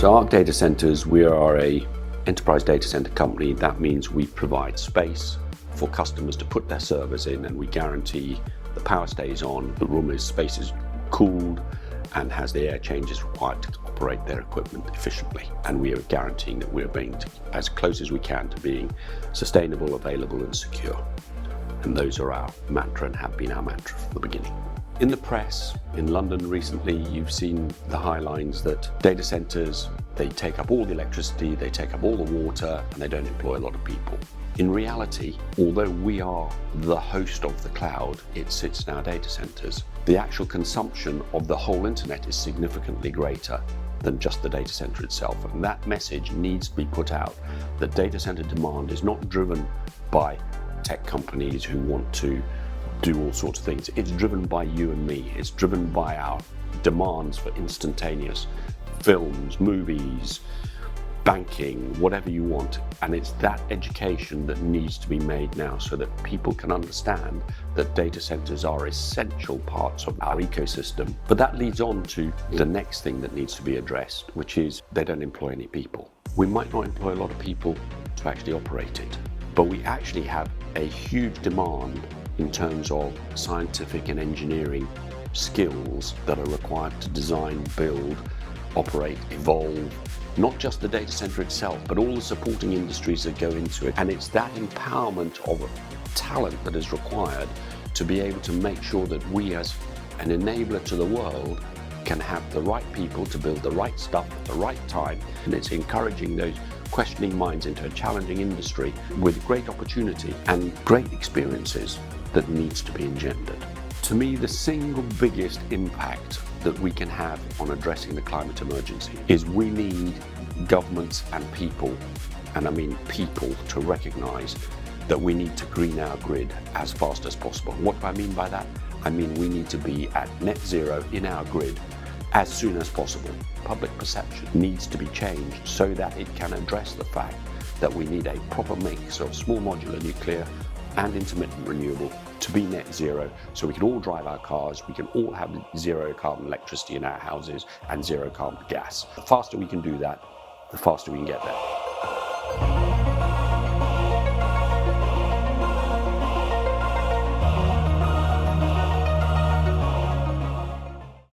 So Ark Data Centres, we are a enterprise data center company. That means we provide space for customers to put their servers in, and we guarantee the power stays on, the space is cooled and has the air changes required to operate their equipment efficiently. And we are guaranteeing that we're being as close as we can to being sustainable, available and secure. And those are our mantra and have been our mantra from the beginning. In the press, in London recently, you've seen the highlines that data centers, they take up all the electricity, they take up all the water, and they don't employ a lot of people. In reality, although we are the host of the cloud, it sits in our data centers. The actual consumption of the whole internet is significantly greater than just the data center itself. And that message needs to be put out, that data center demand is not driven by tech companies who want to do all sorts of things. It's driven by you and me. It's driven by our demands for instantaneous films, movies, banking, whatever you want. And it's that education that needs to be made now so that people can understand that data centers are essential parts of our ecosystem. But that leads on to the next thing that needs to be addressed, which is they don't employ any people. We might not employ a lot of people to actually operate it, but we actually have a huge demand in terms of scientific and engineering skills that are required to design, build, operate, evolve, not just the data center itself, but all the supporting industries that go into it. And it's that empowerment of talent that is required to be able to make sure that we as an enabler to the world can have the right people to build the right stuff at the right time. And it's encouraging those questioning minds into a challenging industry with great opportunity and great experiences that needs to be engendered. To me, the single biggest impact that we can have on addressing the climate emergency is we need governments and people, and I mean people, to recognize that we need to green our grid as fast as possible. What do I mean by that? I mean we need to be at net zero in our grid as soon as possible. Public perception needs to be changed so that it can address the fact that we need a proper mix of small modular nuclear and intermittent renewable to be net zero, so we can all drive our cars, we can all have zero carbon electricity in our houses and zero carbon gas. The faster we can do that, the faster we can get there.